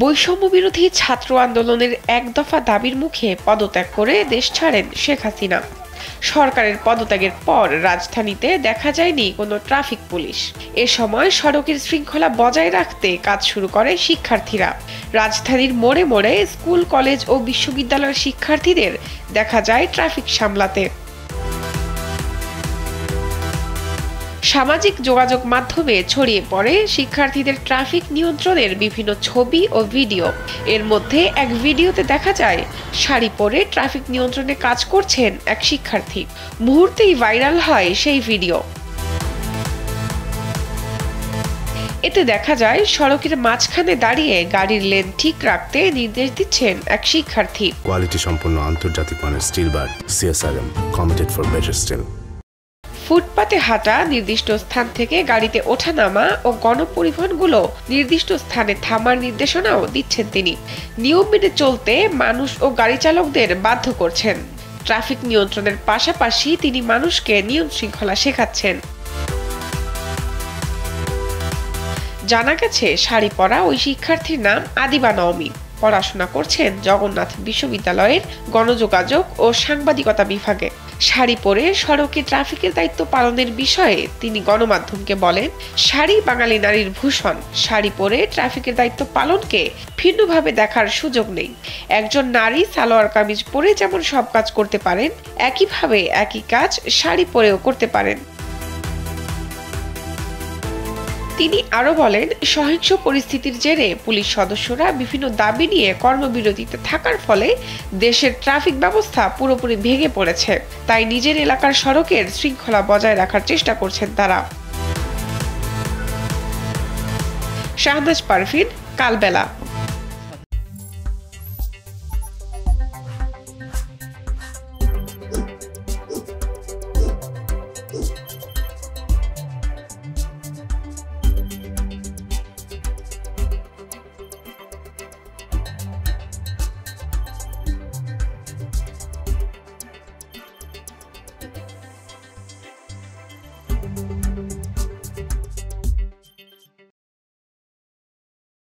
বৈষম্য বিরোধী ছাত্র আন্দোলনের এক দফা দাবির মুখে পদত্যাগ করে দেশ ছাড়েন শেখ হাসিনা। সরকারের পদত্যাগের পর রাজধানীতে দেখা যায়নি কোনো ট্রাফিক পুলিশ। এ সময় সড়কের শৃঙ্খলা বজায় রাখতে কাজ শুরু করে শিক্ষার্থীরা। রাজধানীর মোড়ে মোড়ে স্কুল, কলেজ ও বিশ্ববিদ্যালয়ের শিক্ষার্থীদের দেখা যায় ট্রাফিক সামলাতে। সামাজিক যোগাযোগ মাধ্যমে ছড়িয়ে পড়ে শিক্ষার্থীদের ট্রাফিক নিয়ন্ত্রণের বিভিন্ন ছবি ও ভিডিও। এর মধ্যে এক ভিডিওতে দেখা যায় শাড়ি পরে ট্রাফিক নিয়ন্ত্রণে কাজ করছেন এক শিক্ষার্থী। মুহূর্তেই ভাইরাল হয় সেই ভিডিও। এতে দেখা যায় সড়কের মাঝখানে দাঁড়িয়ে গাড়ির লেন ঠিক রাখতে নির্দেশ দিচ্ছেন এক শিক্ষার্থী। কোয়ালিটি সম্পন্ন আন্তর্জাতিক মানের still bar CSRM, committed for better still. ফুটপাতে হাঁটা, নির্দিষ্ট স্থান থেকে গাড়িতে ওঠানামা ও গণপরিবহনগুলো নির্দিষ্ট স্থানে থামার নির্দেশনাও দিচ্ছেন তিনি। নিয়ম মেনে চলতে মানুষ ও গাড়ি চালকদের বাধ্য করছেন। ট্রাফিক নিয়ন্ত্রণের পাশাপাশি তিনি মানুষকে নিয়ম শৃঙ্খলা শেখাচ্ছেন। জানা গেছে, শাড়ি পরা ওই শিক্ষার্থীর নাম আদিবা নওমি। পড়াশোনা করছেন জগন্নাথ বিশ্ববিদ্যালয়ের গণযোগাযোগ ও সাংবাদিকতা বিভাগে। শাড়ি পরে সড়কে ট্রাফিকের দায়িত্ব পালনের বিষয়ে তিনি গণমাধ্যমকে বলেন, শাড়ি বাঙালি নারীর ভূষণ। শাড়ি পরে ট্রাফিকের দায়িত্ব পালনকে ভিন্নভাবে দেখার সুযোগ নেই। একজন নারী সালোয়ার কামিজ পরে যেমন সব কাজ করতে পারেন, একইভাবে একই কাজ শাড়ি পরেও করতে পারেন। তিনি আরো বলেন, সহিংস পরিস্থিতির জেরে পুলিশ সদস্যরা বিভিন্ন দাবি নিয়ে কর্মবিরতিতে থাকার ফলে দেশের ট্রাফিক ব্যবস্থা পুরোপুরি ভেঙে পড়েছে। তাই নিজের এলাকার সড়কের শৃঙ্খলা বজায় রাখার চেষ্টা করছেন তারা। শাহনাজ পারভীন, কালবেলা।